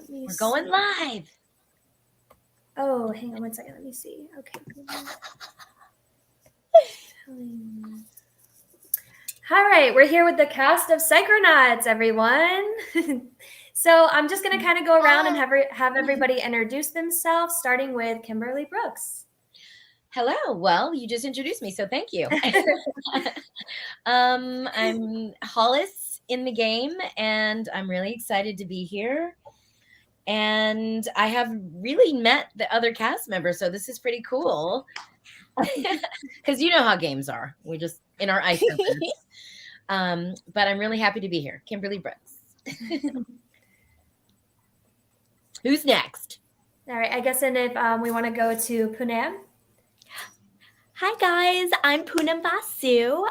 We're going live. Oh, hang on one second. Let me see. Okay. All right, we're here with the cast of Psychonauts, everyone. So I'm just going to kind of go around and have everybody introduce themselves, starting with Kimberly Brooks. Hello. Well, you just introduced me, so thank you. I'm Hollis in the game, and I'm really excited to be here. And I have really met the other cast members, so this is pretty cool. Because you know how games are. We're just in our isolations. But I'm really happy to be here. Kimberly Brooks. Who's next? All right, I guess, and if we want to go to Poonam. Hi guys, I'm Poonam Basu.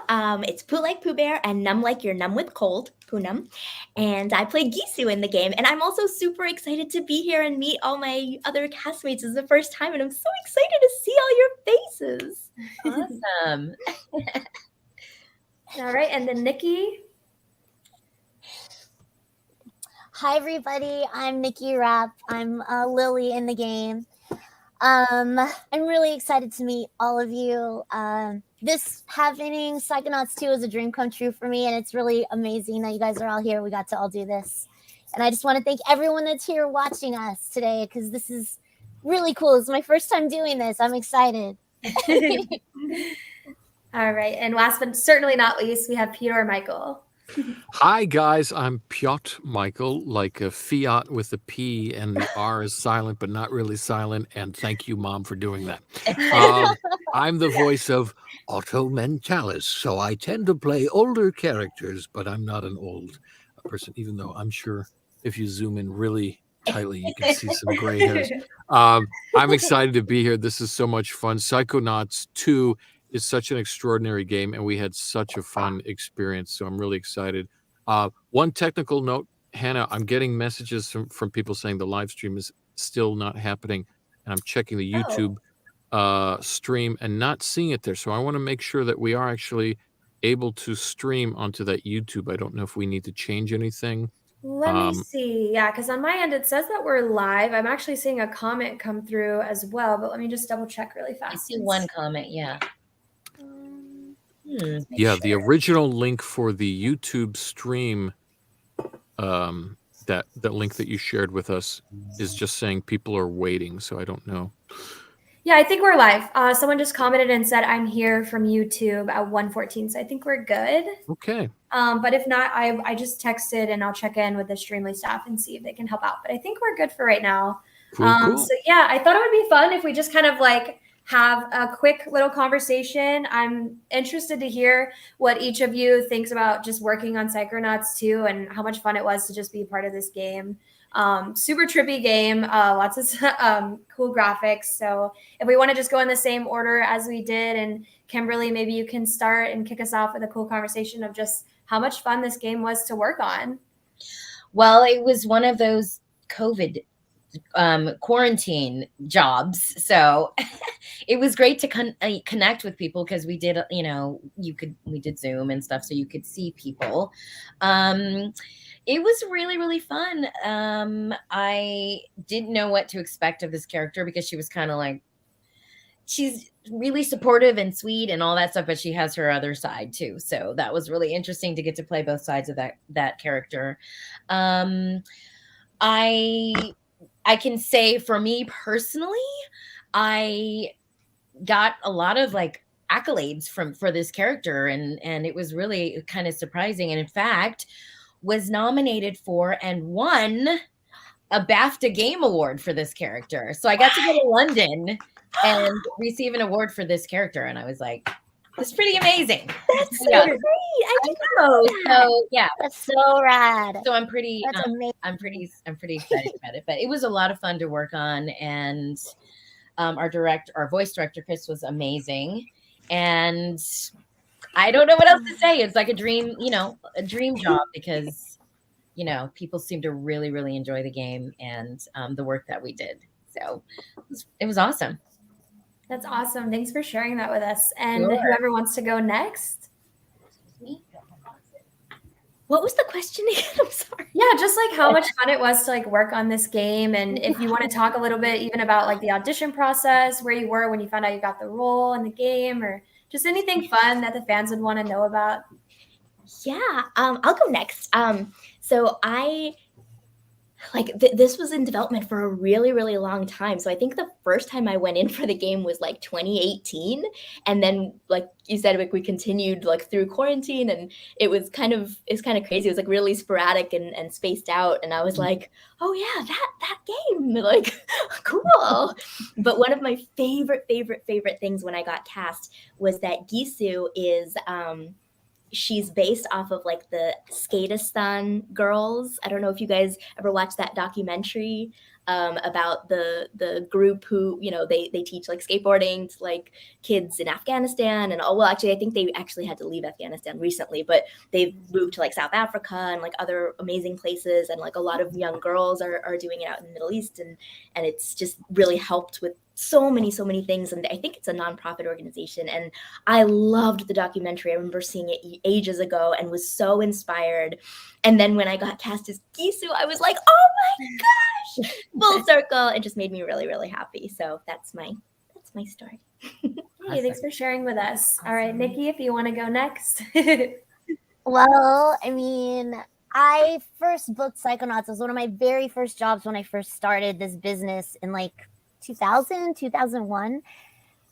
It's Poo like Pooh Bear and Numb like you're numb with cold, Poonam. And I play Gisu in the game. And I'm also super excited to be here and meet all my other castmates. It's the first time and I'm so excited to see all your faces. Awesome. All right, and then Nikki. Hi everybody, I'm Nikki Rapp. I'm Lily in the game. I'm really excited to meet all of you. This happening, Psychonauts 2 is a dream come true for me, and it's really amazing that you guys are all here. We got to all do this. And I just want to thank everyone that's here watching us today, because this is really cool. It's my first time doing this. I'm excited. All right, and last but certainly not least, we have Peter Michael. Hi guys, I'm Piotr Michael, like a Fiat with a P and the R is silent but not really silent, and thank you Mom for doing that. I'm the voice of Otto Mentalis, so I tend to play older characters, but I'm not an old person, even though I'm sure if you zoom in really tightly you can see some gray hairs. I'm excited to be here. This is so much fun. Psychonauts 2 is such an extraordinary game, and we had such a fun experience, so I'm really excited. One technical note, Hannah, I'm getting messages from people saying the live stream is still not happening, and I'm checking the YouTube stream and not seeing it there, so I want to make sure that we are actually able to stream onto that YouTube. I don't know if we need to change anything. Let me see. Yeah, because on my end it says that we're live. I'm actually seeing a comment come through as well, but let me just double check really fast. I see one comment, yeah. Yeah, the original link for the YouTube stream, that link that you shared with us is just saying people are waiting, so I don't know. Yeah, I think we're live. Someone just commented and said, I'm here from YouTube at 1:14, so I think we're good. Okay. But if not, I just texted and I'll check in with the Streamly staff and see if they can help out. But I think we're good for right now. Cool. So yeah, I thought it would be fun if we just kind of like have a quick little conversation. I'm interested to hear what each of you thinks about just working on Psychonauts 2 and how much fun it was to just be part of this game. Super trippy game, lots of cool graphics. So if we want to just go in the same order as we did, and Kimberly, maybe you can start and kick us off with a cool conversation of just how much fun this game was to work on. Well, it was one of those COVID quarantine jobs, so it was great to connect with people because we did, we did Zoom and stuff, so you could see people. It was really, really fun. I didn't know what to expect of this character because she was kind of like, she's really supportive and sweet and all that stuff, but she has her other side too. So that was really interesting to get to play both sides of that character. I can say for me personally, I got a lot of like accolades for this character, and it was really kind of surprising. And in fact, was nominated for and won a BAFTA Game Award for this character. So I got to go to London and receive an award for this character, and I was like, "It's pretty amazing." That's so great! I know. So yeah, That's so rad. so I'm pretty, That's amazing. I'm pretty excited about it. But it was a lot of fun to work on, and our voice director Chris was amazing, and I don't know what else to say. It's like a dream job because, people seem to really, really enjoy the game and the work that we did. So it was awesome. That's awesome. Thanks for sharing that with us. And Sure. whoever wants to go next. What was the question again? I'm sorry. Yeah, just like how much fun it was to like work on this game. And if you want to talk a little bit even about like the audition process, where you were when you found out you got the role in the game, or just anything fun that the fans would want to know about. Yeah, I'll go next. So this was in development for a really, really long time. So I think the first time I went in for the game was like 2018. And then, like you said, like we continued like through quarantine, and it's kind of crazy. It was like really sporadic and spaced out. And I was like, oh yeah, that game, like cool. But one of my favorite things when I got cast was that Gisu is she's based off of like the Skatistan girls. I don't know if you guys ever watched that documentary about the group who, you know, they teach like skateboarding to like kids in Afghanistan and well, actually, I think they actually had to leave Afghanistan recently, but they've moved to like South Africa and like other amazing places. And like a lot of young girls are doing it out in the Middle East. And it's just really helped with so many things. And I think it's a nonprofit organization. And I loved the documentary. I remember seeing it ages ago and was so inspired. And then when I got cast as Gisu, I was like, oh my gosh, full circle. It just made me really, really happy. So that's my story. Hey, thanks for sharing with us. All right, Nikki, if you want to go next. Well, I mean, I first booked Psychonauts. It was one of my very first jobs when I first started this business in like 2001.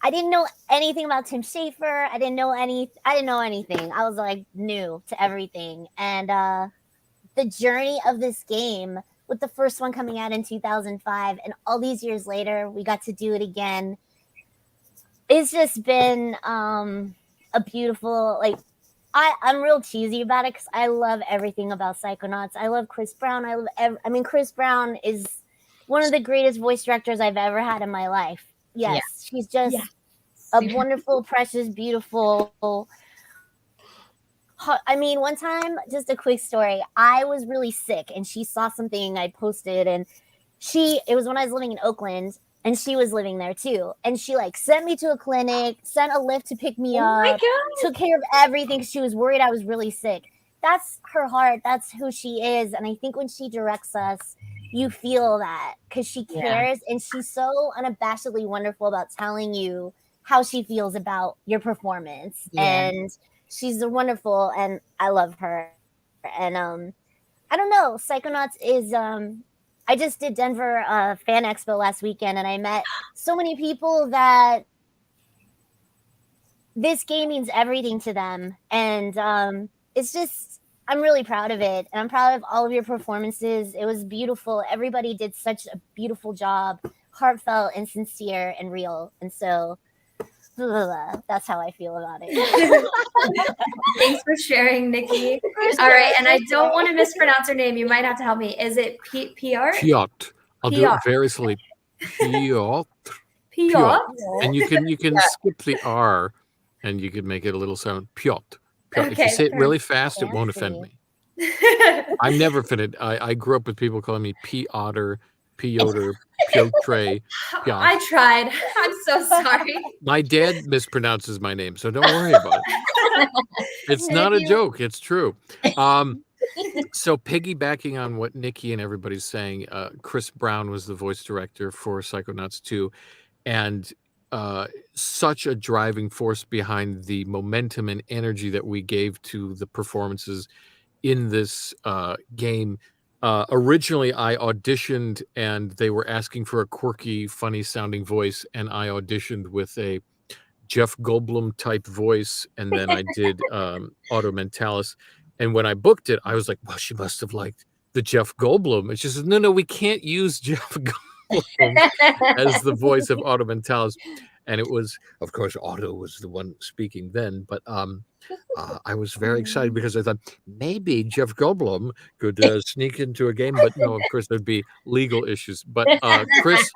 I didn't know anything about Tim Schafer. I didn't know anything. I was like new to everything. And the journey of this game, with the first one coming out in 2005, and all these years later, we got to do it again. It's just been a beautiful, like, I'm real cheesy about it because I love everything about Psychonauts. I love Chris Brown. Chris Brown is one of the greatest voice directors I've ever had in my life. Yes, she's just a wonderful, precious, beautiful. I mean, one time, just a quick story. I was really sick, and she saw something I posted, and it was when I was living in Oakland, and she was living there too. And she like sent me to a clinic, sent a lift to pick me up, took care of everything because she was worried I was really sick. That's her heart. That's who she is. And I think when she directs us, you feel that because she cares, and she's so unabashedly wonderful about telling you how she feels about your performance. And she's wonderful, and I love her. And I don't know, Psychonauts is I just did Denver Fan Expo last weekend, and I met so many people that this game means everything to them. And it's just, I'm really proud of it. And I'm proud of all of your performances. It was beautiful. Everybody did such a beautiful job, heartfelt and sincere and real. And so that's how I feel about it. Thanks for sharing, Nikki. All right, and I don't want to mispronounce her name. You might have to help me. Is it Piotr? Piotr. I'll do it very slowly. Piotr. Piotr. And you can skip the R, and you could make it a little sound. Piotr. If you say it really fast, it won't offend me. I'm never offended. I grew up with people calling me Piotr, Piotr, Piotr. I tried. I'm so sorry. My dad mispronounces my name, so don't worry about it. It's not a joke. It's true. So piggybacking on what Nikki and everybody's saying, Chris Brown was the voice director for Psychonauts 2, and such a driving force behind the momentum and energy that we gave to the performances in this game. Originally, I auditioned, and they were asking for a quirky, funny-sounding voice, and I auditioned with a Jeff Goldblum type voice, and then I did Auto Mentalis. And when I booked it, I was like, well, she must have liked the Jeff Goldblum. And she said, no, we can't use Jeff Goldblum as the voice of Auto Mentalis. And it was, of course, Otto was the one speaking then, but I was very excited because I thought maybe Jeff Goldblum could sneak into a game, but no, of course there'd be legal issues. But Chris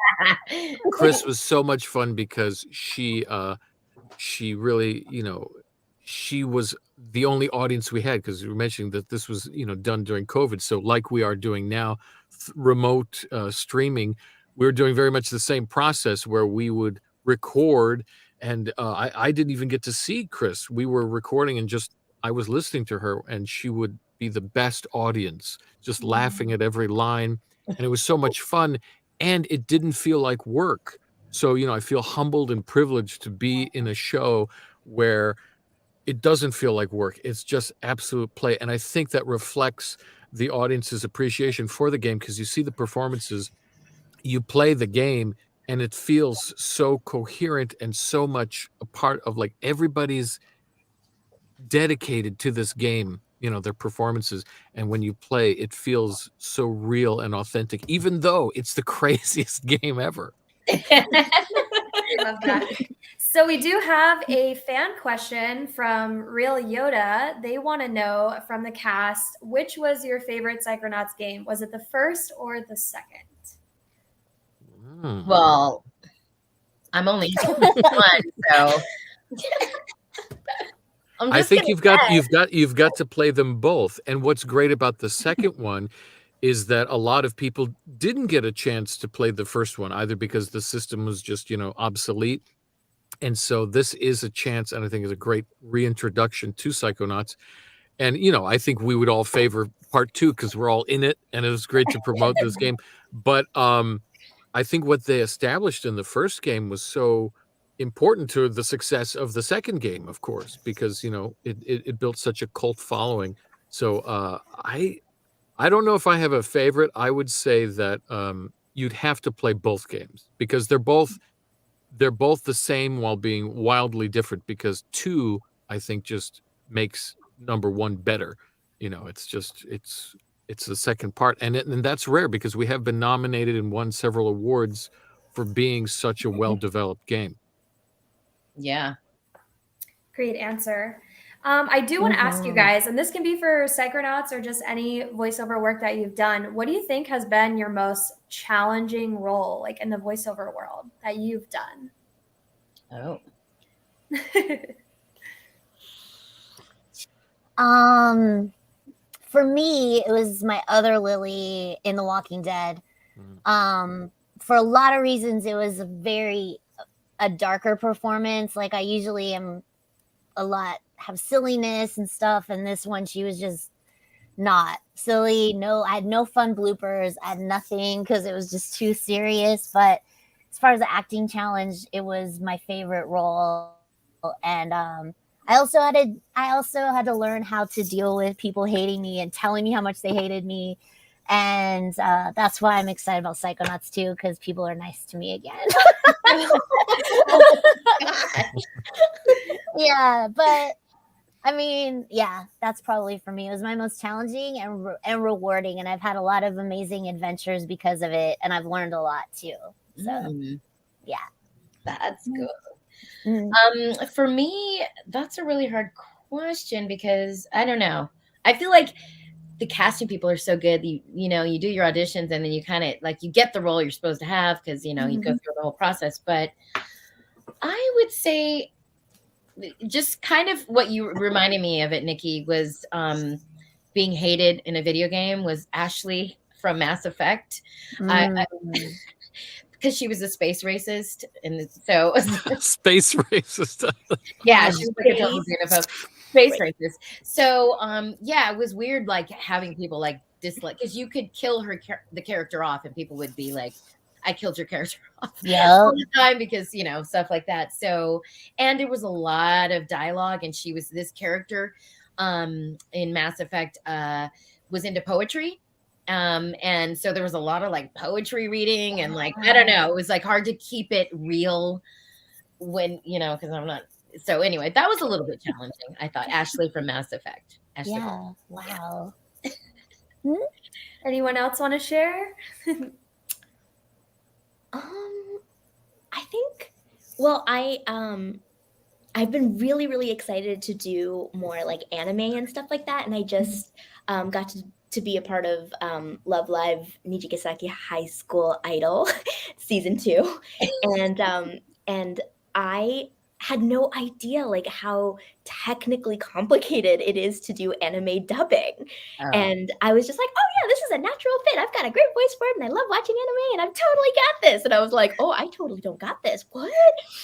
was so much fun because she really, she was the only audience we had, because we were mentioning that this was, done during COVID. So like we are doing now, remote streaming, we were doing very much the same process where we would record, and I didn't even get to see Chris. We were recording, and I was listening to her, and she would be the best audience, just laughing at every line. And it was so much fun, and it didn't feel like work. So, I feel humbled and privileged to be in a show where it doesn't feel like work. It's just absolute play. And I think that reflects the audience's appreciation for the game, because you see the performances, you play the game, and it feels so coherent and so much a part of, like, everybody's dedicated to this game, their performances. And when you play, it feels so real and authentic, even though it's the craziest game ever. I love that. So we do have a fan question from Real Yoda. They want to know from the cast, which was your favorite Psychonauts game? Was it the first or the second? Well, I'm only one, so I think you've got to play them both. And what's great about the second one is that a lot of people didn't get a chance to play the first one, either because the system was just, obsolete. And so this is a chance, and I think is a great reintroduction to Psychonauts. And, I think we would all favor part 2 because we're all in it, and it was great to promote this game. But I think what they established in the first game was so important to the success of the second game, of course, because, it built such a cult following. So I don't know if I have a favorite. I would say that you'd have to play both games, because they're both the same while being wildly different, because 2, I think, just makes number 1 better. It's the second part. And that's rare, because we have been nominated and won several awards for being such a well-developed game. Yeah. Great answer. I do want to ask you guys, and this can be for Psychonauts or just any voiceover work that you've done. What do you think has been your most challenging role, like in the voiceover world, that you've done? Oh. For me, it was my other Lily in The Walking Dead. For a lot of reasons, it was a darker performance. Like, I usually am have silliness and stuff, and this one she was just not silly. I had no fun bloopers. I had nothing, because it was just too serious. But as far as the acting challenge, it was my favorite role. And I also had to learn how to deal with people hating me and telling me how much they hated me. And that's why I'm excited about Psychonauts 2, because people are nice to me again. Yeah, but I mean, yeah, that's probably for me. It was my most challenging and rewarding, and I've had a lot of amazing adventures because of it, and I've learned a lot too. So, yeah, that's good. For me, that's a really hard question, because I don't know. I feel like the casting people are so good. You do your auditions, and then you kind of like, you get the role you're supposed to have, because you go through the whole process. But I would say, just kind of what you reminded me of it, Nikki, was being hated in a video game was Ashley from Mass Effect. Because she was a space racist, and so space racist. Yeah, she was like a total xenophobe, space racist. So it was weird, like having people like dislike, because you could kill the character off, and people would be like, I killed your character off all the time, because stuff like that. So, and there was a lot of dialogue, and she was this character in Mass Effect was into poetry. And so there was a lot of like poetry reading, and like, I don't know, it was like hard to keep it real when, because I'm not. So anyway, that was a little bit challenging. I thought Ashley from Mass Effect. Yeah. Wow. Anyone else want to share? I think, well, I've been really, really excited to do more like anime and stuff like that. And I just got to be a part of Love Live Nijigasaki High School Idol season 2. And I had no idea like how technically complicated it is to do anime dubbing. And I was just like, oh yeah, this is a natural fit. I've got a great voice for it, and I love watching anime, and I've totally got this. And I was like, oh, I totally don't got this. What?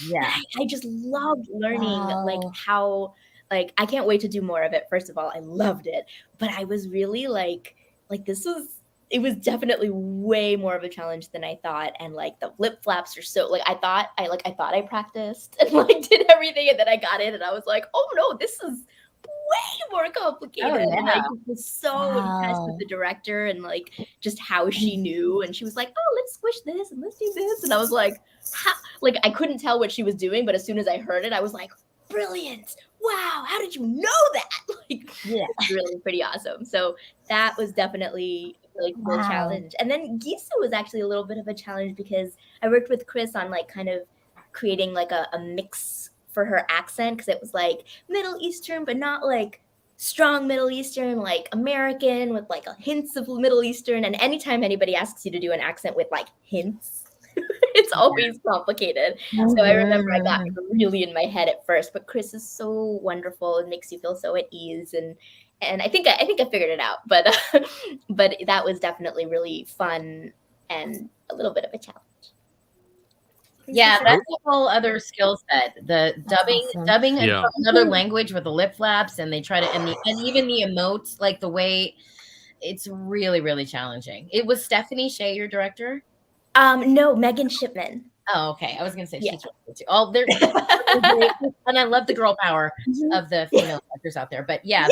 Yeah. I just loved learning like how like, I can't wait to do more of it. First of all, I loved it, but I was really like it was definitely way more of a challenge than I thought. And like the lip flaps are so like I thought I practiced and like did everything, and then I got in and I was like, oh no, this is way more complicated. Oh, And I yeah. was so impressed with the director and like just how she knew. And she was like, oh, let's squish this and let's do this. And I was like, how? Like I couldn't tell what she was doing, but as soon as I heard it, I was like, brilliant. Wow, how did you know that? Like, Yeah. it's really pretty awesome. So that was definitely a really cool Wow. challenge. And then Gisu was actually a little bit of a challenge because I worked with Chris on like kind of creating like a mix for her accent, because it was like Middle Eastern, but not like strong Middle Eastern, like American with like a hints of Middle Eastern. And anytime anybody asks you to do an accent with like hints, it's always complicated. So I remember I got really in my head at first, but Chris is so wonderful and makes you feel so at ease. And I think I figured it out, but but that was definitely really fun and a little bit of a challenge. Yeah, that's a whole other skill set. The dubbing Yeah. from another language with the lip flaps, and they try to and even the emotes, like the way it's really, really challenging. It was Stephanie Shea, your director. No, Megan Shipman. Oh, okay. I was gonna say Yeah. she's really good too. Oh, they're great. And I love the girl power of the female actors out there. But yeah,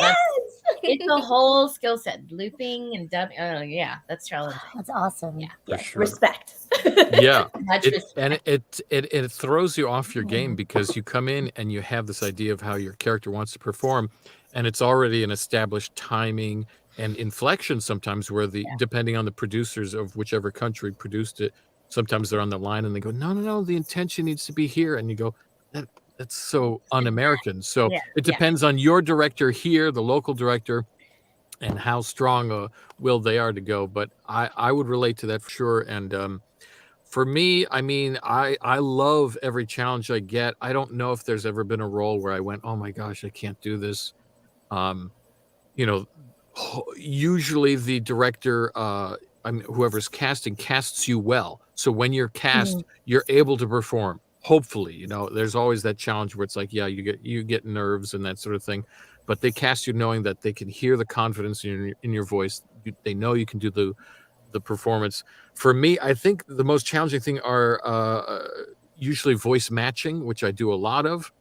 it's a whole skill set. Looping and dubbing. Oh yeah, that's challenging. That's awesome. Yeah. For Yeah, sure. respect. Yeah. Much respect. It throws you off your game because you come in and you have this idea of how your character wants to perform, and it's already an established timing and inflection sometimes where depending on the producers of whichever country produced it, sometimes they're on the line and they go, no, the intention needs to be here, and you go, that's so un-American. So it depends on your director here, the local director, and how strong a will they are to go. But I would relate to that for sure. And for me, I mean, I love every challenge I get. I don't know if there's ever been a role where I went, oh my gosh, I can't do this. You know, usually the director, whoever's casting casts you well. So when you're cast, you're able to perform. Hopefully, you know, there's always that challenge where it's like, yeah, you get nerves and that sort of thing, but they cast you knowing that they can hear the confidence in your voice. They know you can do the performance. For me, I think the most challenging thing are usually voice matching, which I do a lot of,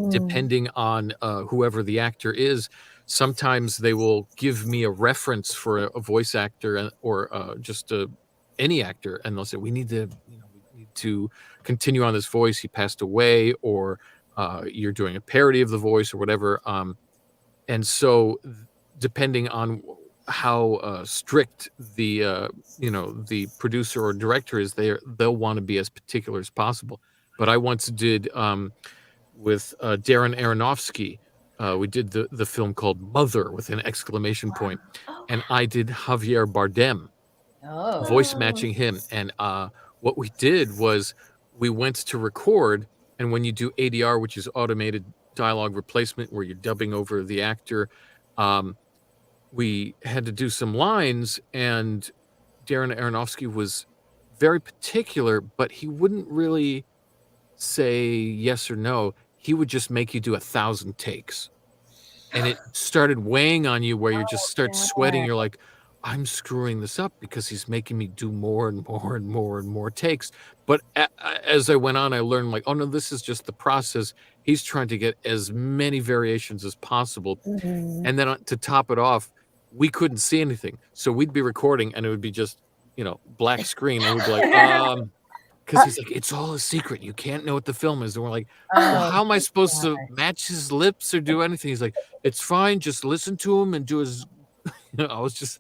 depending on whoever the actor is. Sometimes they will give me a reference for a voice actor or just any actor, and they'll say, we need to continue on this voice. He passed away, or you're doing a parody of the voice or whatever. And so depending on how strict the producer or director is, they'll want to be as particular as possible. But I once did with Darren Aronofsky. We did the film called Mother with an exclamation point, and I did Javier Bardem, voice matching him. And what we did was we went to record, and when you do ADR, which is automated dialogue replacement, where you're dubbing over the actor, we had to do some lines, and Darren Aronofsky was very particular, but he wouldn't really say yes or no. He would just make you do 1,000 takes. And it started weighing on you where you just start sweating. You're like, I'm screwing this up because he's making me do more and more and more and more takes. But as I went on, I learned like, oh no, this is just the process. He's trying to get as many variations as possible. And then to top it off, we couldn't see anything. So we'd be recording and it would be just, black screen. And we'd be like, because he's like, it's all a secret. You can't know what the film is. And we're like, well, how am I supposed to match his lips or do anything? He's like, it's fine. Just listen to him and do his, I was just,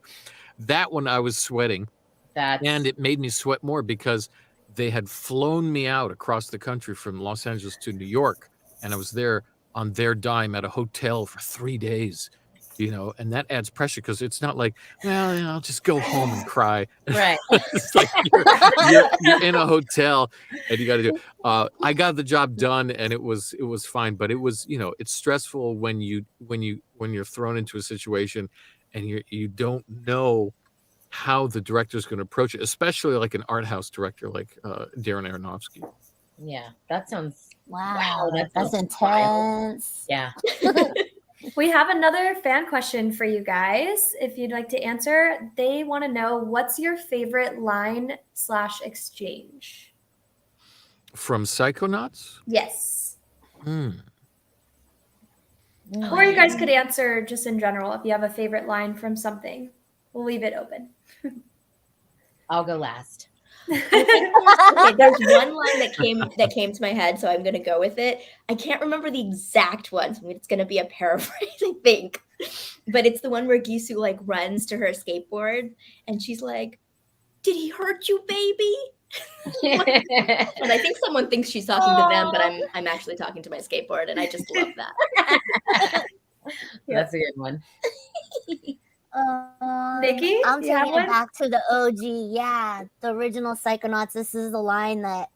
that one I was sweating. And it made me sweat more because they had flown me out across the country from Los Angeles to New York. And I was there on their dime at a hotel for 3 days. And that adds pressure because it's not like, well, I'll just go home and cry. Right. It's like you're in a hotel and you got to do. I got the job done and it was fine, but it was it's stressful when you're thrown into a situation and you don't know how the director is going to approach it, especially like an art house director like Darren Aronofsky. Yeah, that sounds Wow, that that's sounds wild. intense. Yeah. We have another fan question for you guys. If you'd like to answer, they want to know, what's your favorite line/exchange? From Psychonauts? Yes. Hmm. Or you guys could answer just in general if you have a favorite line from something. We'll leave it open. I'll go last. Okay, there's one line that came to my head, so I'm gonna go with it. I can't remember the exact one, so it's gonna be a paraphrase, I think. But it's the one where Gisu like runs to her skateboard and she's like, "Did he hurt you, baby?" And I think someone thinks she's talking to them, but I'm actually talking to my skateboard, and I just love that. That's a good one. Nikki, I'm you have taking one? it back to the OG. Yeah, the original Psychonauts. This is the line that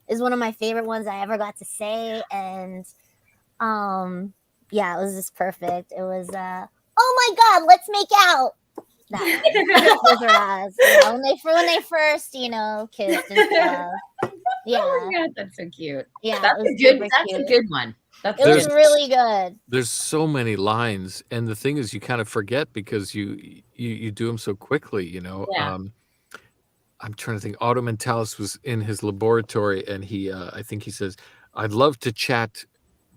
is one of my favorite ones I ever got to say, and yeah, it was just perfect. It was oh my God, let's make out. That was her eyes. Yeah, when they first, kissed and stuff. Yeah. Oh my God, that's so cute. Yeah, That's it was a good. super That's a cute. good one. That's It was There's- really good. There's so many lines, and the thing is, you kind of forget because you do them so quickly. Yeah. I'm trying to think. Auto Mentalis was in his laboratory, and he, I think he says, "I'd love to chat,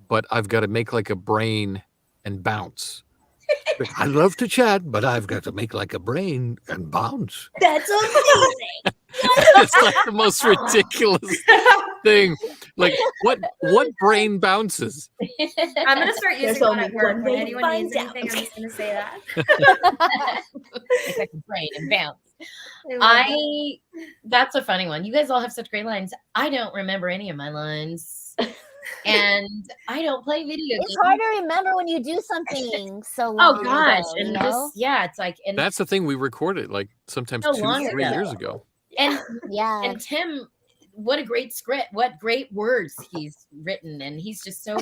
but I've got to make like a brain and bounce." I'd love to chat, but I've got to make like a brain and bounce. That's amazing. It's like the most ridiculous thing. Like what brain bounces? I'm going to start There's using that only at work. one When way to anyone needs find out. anything, I'm just going to say that. It's like a brain and bounce. I love that. That's a funny one. You guys all have such great lines. I don't remember any of my lines, and I don't play video It's games. hard to remember when you do something so Oh long gosh, ago, and you know? it's like, and That's the thing, we recorded like sometimes So 2, long 3 ago. years ago. and Yeah. and Tim, what a great script, what great words he's written, and he's just so.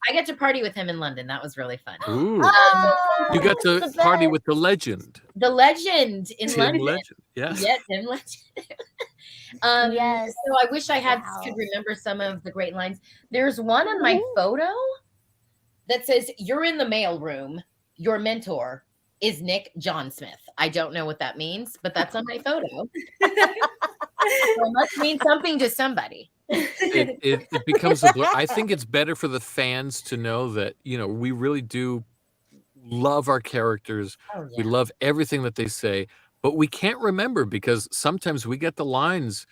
I got to party with him in London. That was really fun. Ooh, Oh, you got to the party best. with the legend, The legend in Tim London. Legend. Yes. Yeah, Tim Legend. Yes. So I wish I Wow. could remember some of the great lines. There's one on my Mhm. photo that says, "You're in the mail room. Your mentor is Nick John Smith." I don't know what that means, but that's on my photo. So it must mean something to somebody. It becomes a blur. I think it's better for the fans to know that, we really do love our characters. Oh, We yeah. love everything that they say, but we can't remember because sometimes we get the lines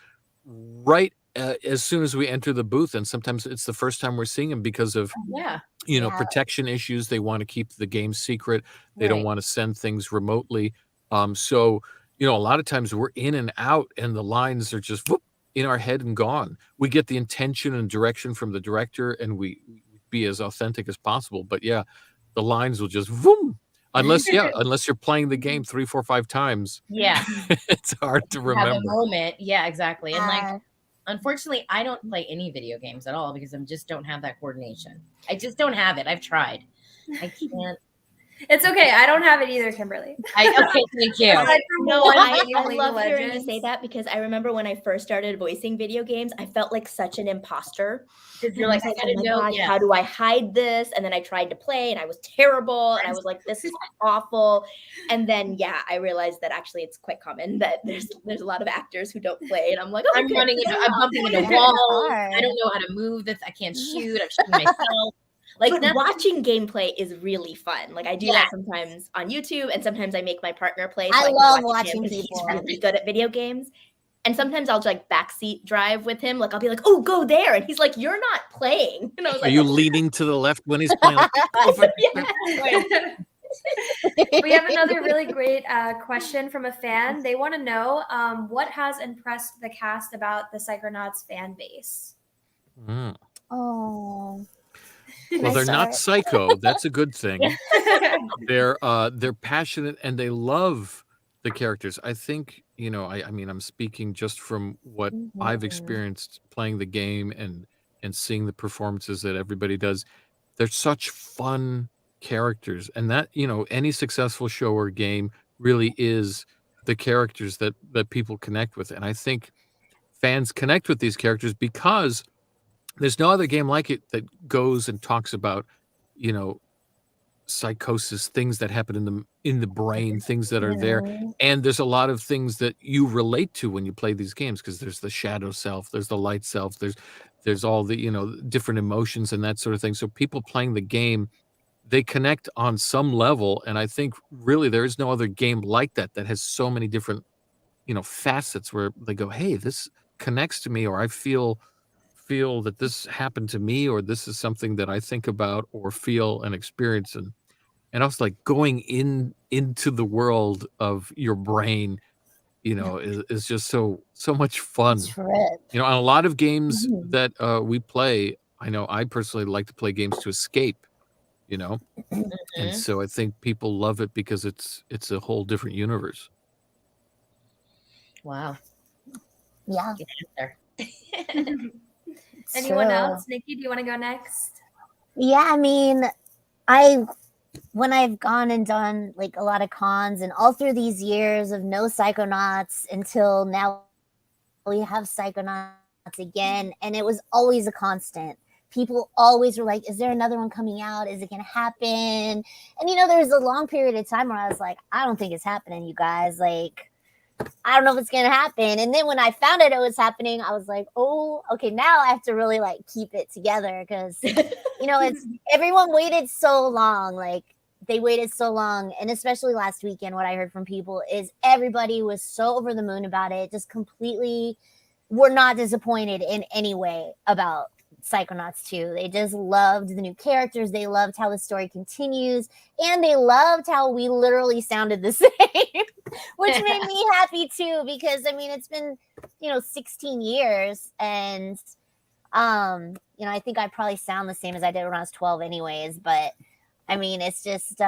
right as soon as we enter the booth, and sometimes it's the first time we're seeing them because of Yeah. Yeah. protection issues. They want to keep the game secret. They don't Right. want to send things remotely. So a lot of times we're in and out, and the lines are just whoop, in our head and gone. We get the intention and direction from the director, and we be as authentic as possible. But yeah, the lines will just boom. Unless you're playing the game 3, 4, 5 times, Yeah. it's hard to Have a remember. moment. Yeah, exactly. And like, Uh, unfortunately, I don't play any video games at all because I just don't have that coordination. I just don't have it. I've tried. I can't. It's okay. I don't have it either, Kimberly. Okay, thank you. Aside from No, one I game of League of love hearing you Legends. say that because I remember when I first started voicing video games, I felt like such an imposter. Because you're like, I oh gotta my know. gosh, Yeah. how do I hide this? And then I tried to play and I was terrible. And I was like, this is awful. And then, I realized that actually it's quite common that there's a lot of actors who don't play. And I'm like, oh, I'm okay. I'm bumping into It's walls. hard. I don't know how to move this. I can't shoot. I'm shooting myself. Like But that's watching gameplay is really fun. Like I do Yeah. that sometimes on YouTube, and sometimes I make my partner play. I can love watch him watching 'cause people. He's really good at video games. And sometimes I'll like backseat drive with him. Like I'll be like, "Oh, go there," and he's like, "You're not playing." And I was Are like, you leaning to the left when he's playing? Like, We have another really great question from a fan. They want to know what has impressed the cast about the Psychonauts fan base. Mm. Oh. Well, they're not Sorry. psycho. That's a good thing. They're passionate and they love the characters. I think, I mean, I'm speaking just from what I've Mhm. experienced playing the game and seeing the performances that everybody does. They're such fun characters, and that, any successful show or game really is the characters that people connect with. And I think fans connect with these characters because there's no other game like it that goes and talks about, you know, psychosis, things that happen in the brain, things that are there. And there's a lot of things that you relate to when you play these games, because there's the shadow self, there's the light self, there's all the, you know, different emotions and that sort of thing. So people playing the game, they connect on some level. And I think really there is no other game like that that has so many different, you know, facets where they go, hey, this connects to me, or I feel that this happened to me, or this is something that I think about or feel and experience. And also like going into the world of your brain, you know, is just so much fun. Trip. You know, on a lot of games that we play, I know I personally like to play games to escape, you know, and so I think people love it because it's a whole different universe. Wow. Yeah. Good answer. Anyone True. else? Nikki, do you want to go next? Yeah, I mean, when I've gone and done like a lot of cons, and all through these years of no Psychonauts until now, we have Psychonauts again, and it was always a constant. People always were like, is there another one coming out? Is it going to happen? And, you know, there was a long period of time where I was like, I don't think it's happening, you guys. Like, I don't know if it's going to happen. And then when I found out it was happening, I was like, oh, okay, now I have to really like keep it together, because, you know, it's everyone waited so long. Like, they waited so long. And especially last weekend, what I heard from people is everybody was so over the moon about it, just completely were not disappointed in any way about Psychonauts 2. They just loved the new characters. They loved how the story continues, and they loved how we literally sounded the same, which made me happy too, because I mean, it's been, you know, 16 years, and you know, I think I probably sound the same as I did when I was 12 anyways, but I mean, it's just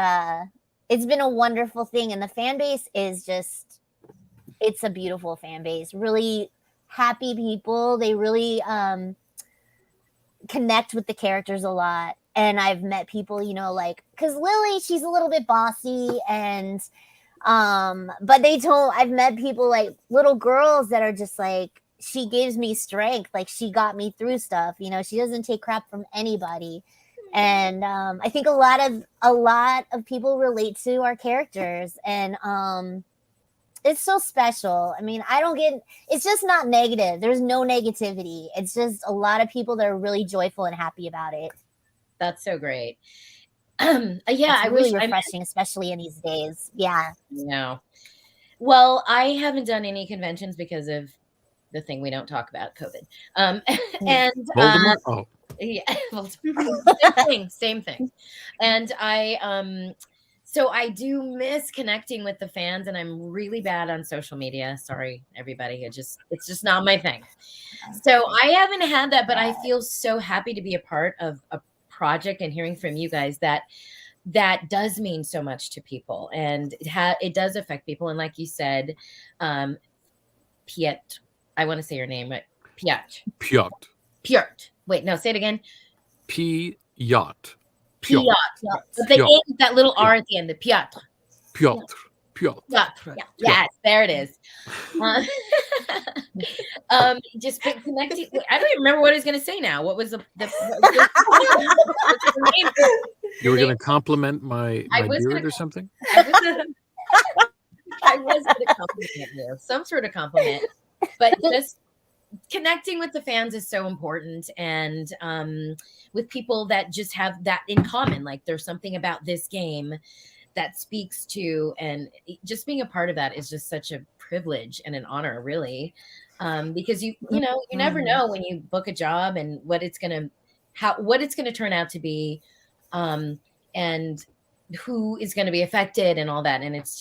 it's been a wonderful thing, and the fan base is just, it's a beautiful fan base. Really happy people. They really connect with the characters a lot. And I've met people, you know, like, because Lily, she's a little bit bossy, and but I've met people like little girls that are just like, she gives me strength, like she got me through stuff, you know, she doesn't take crap from anybody. And I think a lot of people relate to our characters, and it's so special. I mean, it's just not negative. There's no negativity. It's just a lot of people that are really joyful and happy about it. That's so great. Yeah, it's really refreshing, especially in these days. Yeah. No. Well, I haven't done any conventions because of the thing we don't talk about, COVID. And Voldemort? yeah, same thing. And so I do miss connecting with the fans, and I'm really bad on social media. Sorry, everybody. It's just not my thing. So I haven't had that, but I feel so happy to be a part of a project and hearing from you guys that does mean so much to people, and it does affect people. And like you said, Piet, I want to say your name, but Piet. Wait, no, say it again. Piet. Piet. But they added that little R at the end, the Piet. Piotr. Yes, there it is. Just connecting. I don't even remember what I was going to say now. What was the name? You were going to compliment my beard or something? I was going to compliment you. Some sort of compliment. But just connecting with the fans is so important, and with people that just have that in common. Like, there's something about this game that speaks to, and just being a part of that is just such a privilege and an honor, really, because you never know when you book a job and what it's gonna turn out to be, and who is going to be affected and all that. And it's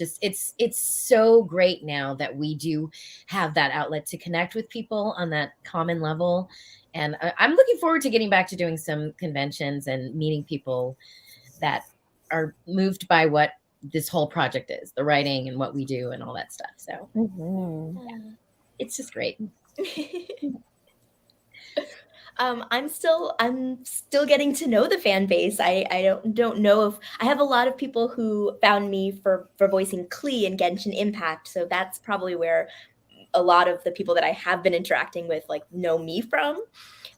so great now that we do have that outlet to connect with people on that common level. And I'm looking forward to getting back to doing some conventions and meeting people that are moved by what this whole project is, the writing and what we do and all that stuff. So yeah, it's just great. I'm still getting to know the fan base. I don't know if I have a lot of people who found me for voicing Klee in Genshin Impact. So that's probably where a lot of the people that I have been interacting with like know me from.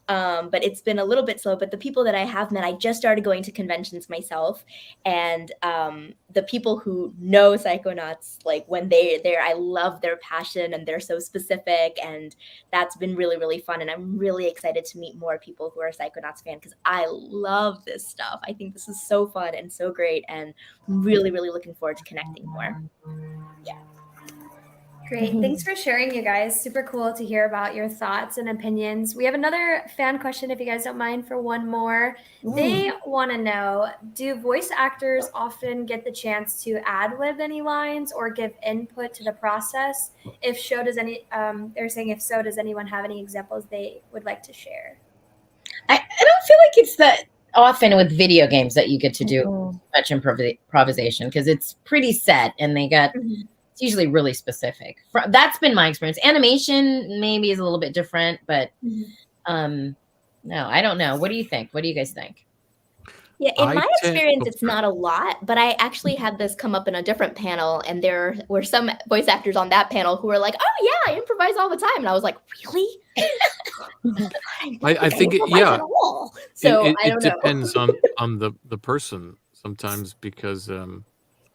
But it's been a little bit slow. But the people that I have met, I just started going to conventions myself, and the people who know Psychonauts, like when they're there, I love their passion and they're so specific, and that's been really, really fun. And I'm really excited to meet more people who are Psychonauts fan because I love this stuff. I think this is so fun and so great, and really, really looking forward to connecting more. Yeah. Great. Thanks for sharing, you guys. Super cool to hear about your thoughts and opinions. We have another fan question, if you guys don't mind, for one more. They want to know, do voice actors often get the chance to ad-lib any lines or give input to the process? If so, does anyone have any examples they would like to share? I don't feel like it's that often with video games that you get to do much improvisation because it's pretty set and they got... It's usually really specific. That's been my experience. Animation maybe is a little bit different, but no, I don't know. What do you think? What do you guys think? Yeah, in my experience, it's not a lot, but I actually had this come up in a different panel, and there were some voice actors on that panel who were like, "Oh yeah, I improvise all the time," and I was like, "Really?" I think So it I don't know. depends on the person sometimes because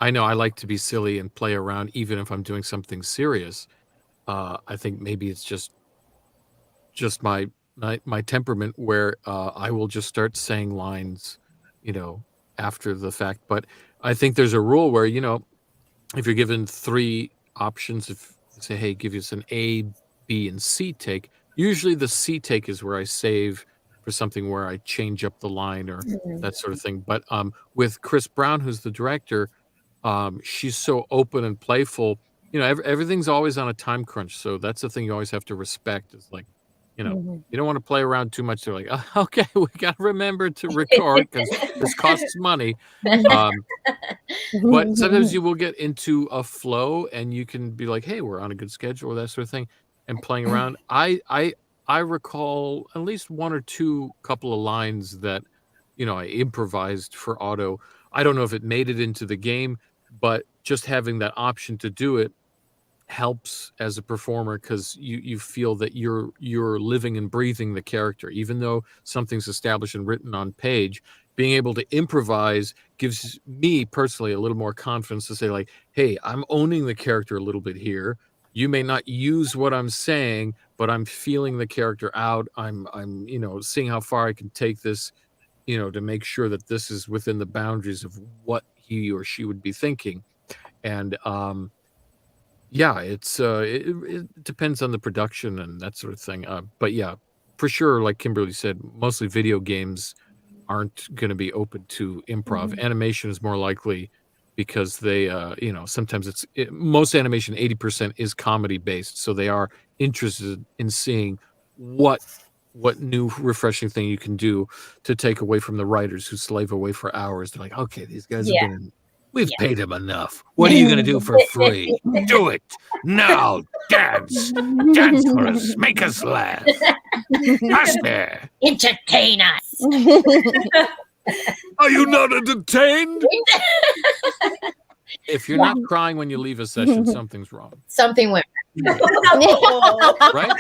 I know I like to be silly and play around even if I'm doing something serious. I think maybe it's just my temperament where I will just start saying lines, after the fact. But I think there's a rule where, if you're given 3 options, if you say, hey, give us an A, B, and C take, usually the C take is where I save for something where I change up the line or that sort of thing. But with Chris Brown, who's the director, she's so open and playful. Everything's always on a time crunch, so that's the thing you always have to respect. Is like, you don't want to play around too much. They're like, oh, okay, we got to remember to record because this costs money. But sometimes you will get into a flow, and you can be like, hey, we're on a good schedule, or that sort of thing, and playing around. I recall at least 1 or 2 couple of lines that, I improvised for auto. I don't know if it made it into the game, but just having that option to do it helps as a performer because you feel that you're living and breathing the character. Even though something's established and written on page, being able to improvise gives me personally a little more confidence to say like, hey, I'm owning the character a little bit here. You may not use what I'm saying, but I'm feeling the character out. I'm seeing how far I can take this, to make sure that this is within the boundaries of what he or she would be thinking. And it depends on the production and that sort of thing. But yeah, for sure, like Kimberly said, mostly video games aren't going to be open to improv. Animation is more likely because they, sometimes most animation, 80% is comedy based. So they are interested in seeing what new refreshing thing you can do to take away from the writers who slave away for hours. They're like, okay, these guys have been, we've paid them enough. What are you going to do for free? Do it now. Dance for us. Make us laugh. Faster. Entertain us. Are you not entertained? If you're not crying when you leave a session, something's wrong. Something went right?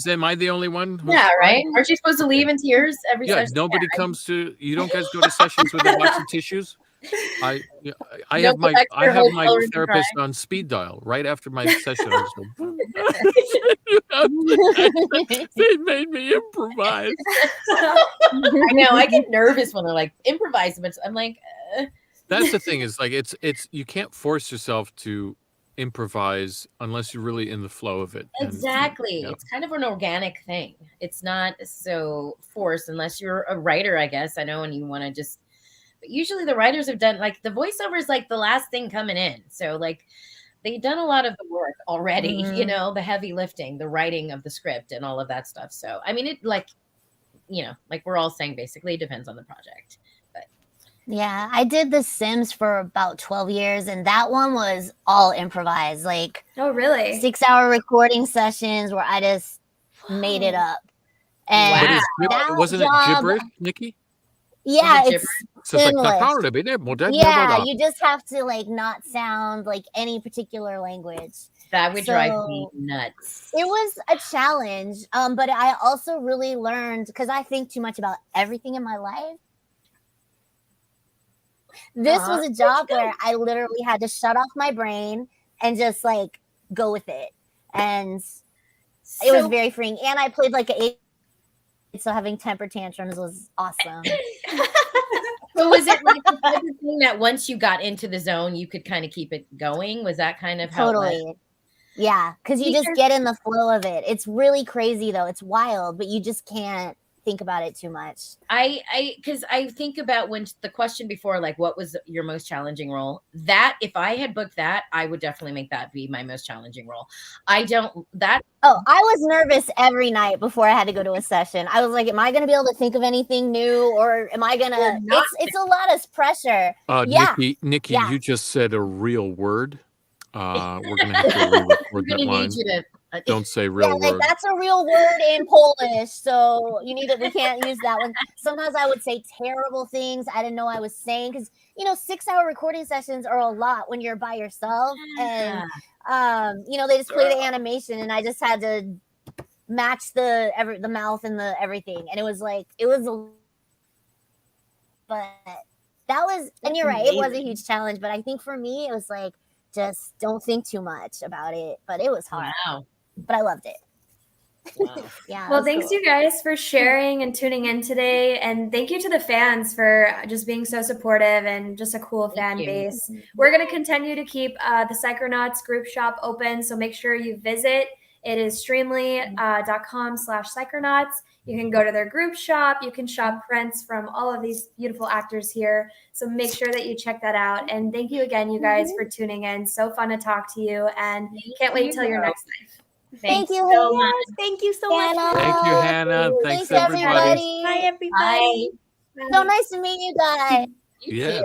Am I the only one? Yeah, right. Aren't you supposed to leave in tears every session? Nobody comes to. You don't guys go to sessions with a box of tissues. I have my therapist on speed dial right after my session. They made me improvise. I know. I get nervous when they're like improvise, but I'm like. That's the thing is like it's you can't force yourself to improvise unless you're really in the flow of it. Exactly. It's kind of an organic thing. It's not so forced unless you're a writer, I guess. I know, and you want to just. But usually the writers have done like the voiceover is like the last thing coming in. So like they've done a lot of the work already. The heavy lifting, the writing of the script, and all of that stuff. So I mean, it like we're all saying, basically, it depends on the project. Yeah, I did The Sims for about 12 years, and that one was all improvised. Like, oh, really? 6-hour recording sessions where I just made it up. And wasn't it gibberish, Nikki? Yeah, it's like, yeah, you just have to like not sound like any particular language. That would drive me So nuts. it was a challenge, but I also really learned, because I think too much about everything in my life. This was a job where I literally had to shut off my brain and just like go with it, and it was very freeing. And I played like an 8, so having temper tantrums was awesome. So was it like the type of thing that once you got into the zone, you could kind of keep it going? Was that kind of how it was? Totally. Yeah, because you just get in the flow of it. It's really crazy though. It's wild, but you just can't think about it too much. Because I think about when the question before, like, what was your most challenging role? That if I had booked that, I would definitely make that be my most challenging role. I was nervous every night before I had to go to a session. I was like, am I going to be able to think of anything new, or am I going to? It's a lot of pressure. Nikki, you just said a real word. We're gonna have to re-record that line. Don't say real word. That's a real word in Polish, so we can't use that one. Sometimes I would say terrible things I didn't know I was saying, because 6-hour recording sessions are a lot when you're by yourself, and they just play the animation, and I just had to match the mouth and the everything, and but that was, and you're right, it was a huge challenge, but I think for me it was like, just don't think too much about it. But it was hard. Wow. But I loved it. Wow. Yeah. Well, thanks you guys for sharing and tuning in today. And thank you to the fans for just being so supportive and just a cool fan base. We're going to continue to keep the Psychonauts group shop open. So make sure you visit. It is streamly.com/Psychonauts. You can go to their group shop. You can shop prints from all of these beautiful actors here. So make sure that you check that out. And thank you again, you guys, for tuning in. So fun to talk to you, and can't wait till your next live. Thank you so much. Thank you so much. Thank you, Hannah. Thanks everybody. Bye, everybody. Bye. So nice to meet you guys. Yes.